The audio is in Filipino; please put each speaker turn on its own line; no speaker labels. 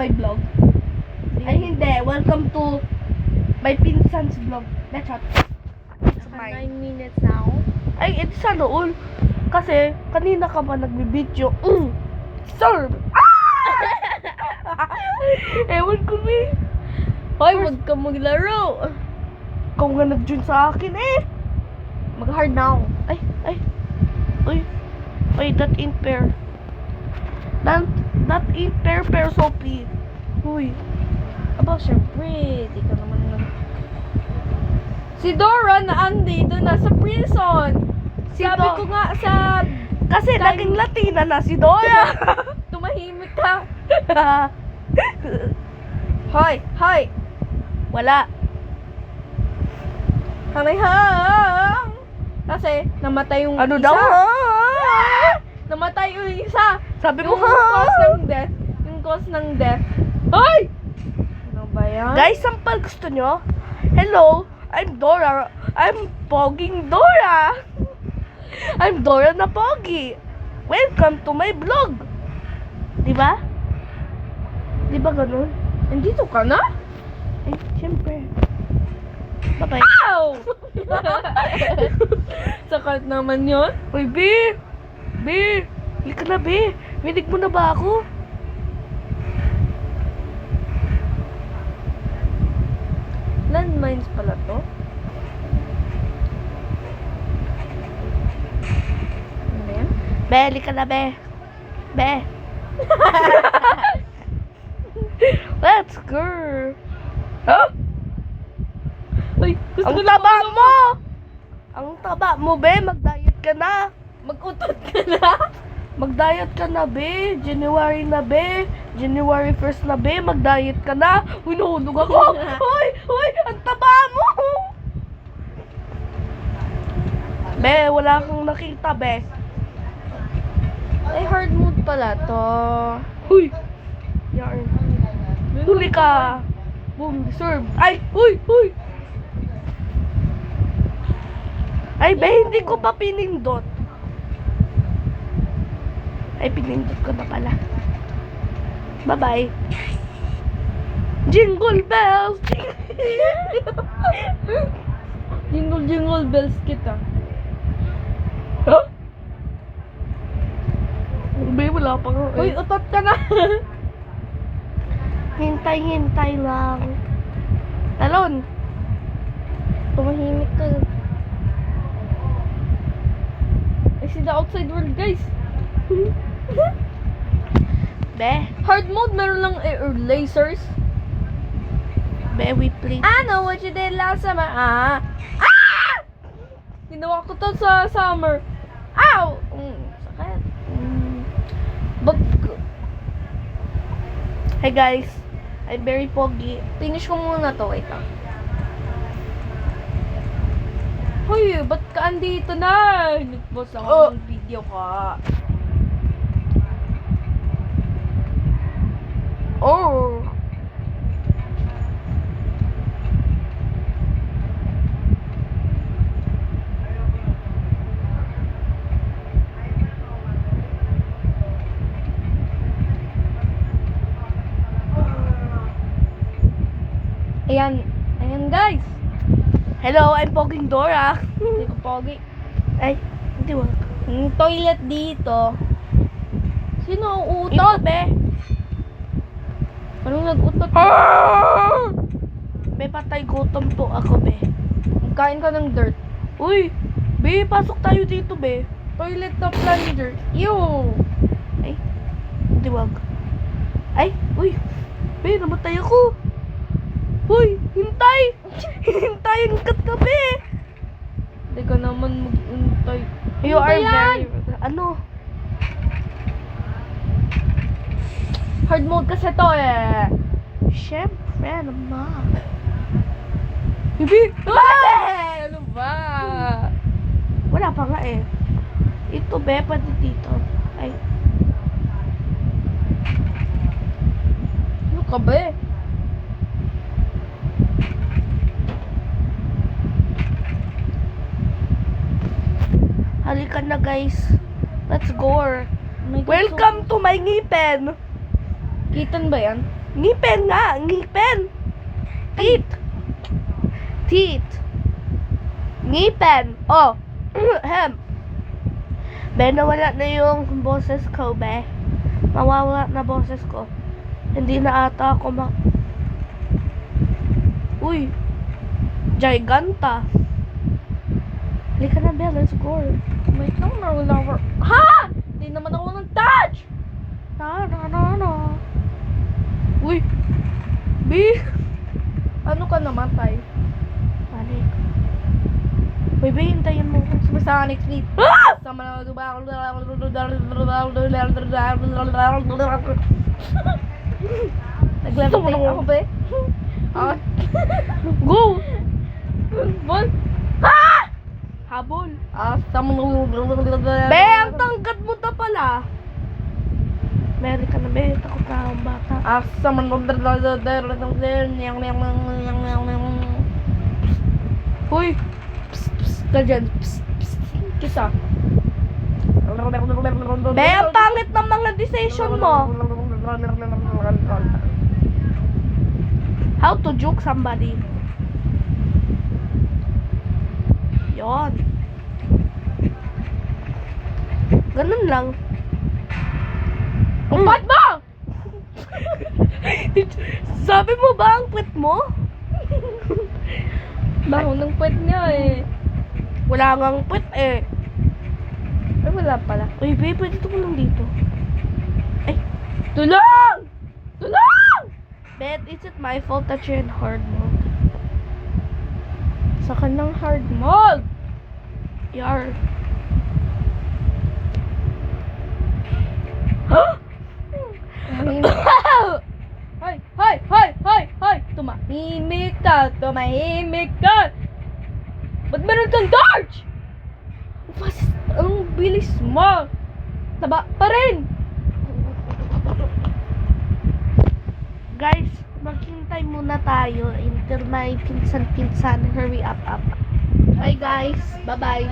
my vlog. Ay hindi, welcome to my pinsan's vlog. That's shot. It's mine.
9 minutes now.
Ay, it's sana all. Kasi, kanina ka pa nagbibidyo. Serve! Ewan ko eh.
Hoy, wag ka maglaro.
Ikaw nga nag-join sa akin eh.
Mag-hard now.
Ay. Uy, that ain't fair. That ain't fair, Sophie. Uy.
Aba, syempre, di ka naman Si Dora na andito na sa prison. Sabi ko nga sa...
Kasi naging Latina na si Dora.
Tumahimik ka. Hoy.
Wala.
Hanay-hang. Kasi, namatay yung
Ano
isa.
daw?
Namatay yung isa.
Sabi mo,
Yung cause ng death. Yung cause ng death. Hoy! Ano ba yan?
Guys, sampal gusto nyo? Hello, I'm Dora. I'm Poging Dora. I'm Dora na Pogi. Welcome to my vlog. Diba? Diba ganun?
Nandito ka na?
Eh, syempre. Bye-bye.
Ow! Sakit naman yun.
Uy, B! Halika na, B. Minig mo na ba ako?
Landmines pala to. Ano ba yan?
Be, halika na, Be. Let's go. Huh?
Ay, gusto
Ang
ko na
taba mo! Ang taba mo, Be. Mag-diet ka na.
Mag-utot ka na.
Mag-diet ka na, Be. January na, Be. January 1st na, Be. Mag-diet ka na. Uy, nahulog ako. Uy, ang taba mo. Be, wala kang nakita, Be.
Ay, hard mode pala to.
Huy. Yarn. Huli ka. Boom, deserve. Ay, huy. Ay, Be, hindi ko pa pinindot. Ay, pinindot ko na pala. Bye-bye. Jingle bells!
Jingle bells kita.
Huh? Be, wala pa nga.
Uy, utot ka na.
Hintay lang. Talon.
Tumahimik ka. I see the outside world, guys.
Be,
Hard mode, meron lang lasers.
Be, we play.
I know what you did last summer. Ginawa ko to sa summer. Ow! Sakit. Bag.
Hey guys, I'm very foggy.
Finish ko muna to. Wait lang. Hoy, ba't ka andito na? Nag-post ako ng video ka.
Oh.
Ayan guys.
Hello, I'm Poging Dora.
Hindi ko pogi.
Ay, hindi wag.
Yung toilet dito. Sino ang
Ito,
utot?
Be.
Anong nag-utot?
Be, patay gutom po ako, Be.
Kain ka ng dirt.
Uy, Be, pasok tayo dito, Be.
Toilet na plunger. Ew!
Ay, hindi wag. Ay, uy. Be, namatay ako. Uy, hintay. Hintayin ka, Be.
Hindi ka naman mag-untay.
You
Ano ba
are
yan?
very... Ano?
Hard mode kasi to eh.
Siyempre naman.
Bibi! Ano ba?
Wala pa nga eh. Ito, Be, pati dito. Ay,
Ano ka ba eh?
halika na guys. Let's go.
Oh my God,
Welcome to my ngipin.
Kitten ba yan?
Ngipin nga! Ngipin! Teeth! Teeth! Ngipin! Oh! Hem! Be, nawala na yung boses ko, be. Mawawala na boses ko. Hindi na ata ako Uy! Giganta! Halika na, be. Let's go.
Wait lang, na. Ha! Hindi naman ako nag-touch!
Na. Uy! B!
Ano ka namatay?
Panik. Uy, be, hintayin mo.
Supersonic speed.
Ah!
Sama na Nag-levitate ako ba? Ah.
Go!
Bol.
Ah! Habol.
Sama na.
Be, ang tangkad mo ta pala. Mary ka na, be. Takot na akong bata.
Sama na.
Uy!
Ka dyan. Kisa.
Be, ang pangit ng mga decision mo. How to juke somebody. Yon. Ganun lang.
Upat mo!
Sabi mo ba ang quit mo?
Baho ng puwet niya eh.
Wala ngang quit eh.
Ay, wala pala.
Uy, babe, pwede tumulong dito. Ay,
Tulong! Tulong!
Bet, is it my fault that you're in hard mode?
Sa kanang hard mode.
Yar. Huh?
Hoy! Hoy! Hoy! Hoy! Hoy! Tumahimik ka! Tumahimik ka! Ba't meron kang dodge? Ang bilis mo! Taba pa rin!
Guys, maghintay muna tayo until my pinsan-pinsan hurry up. Hi guys, bye-bye.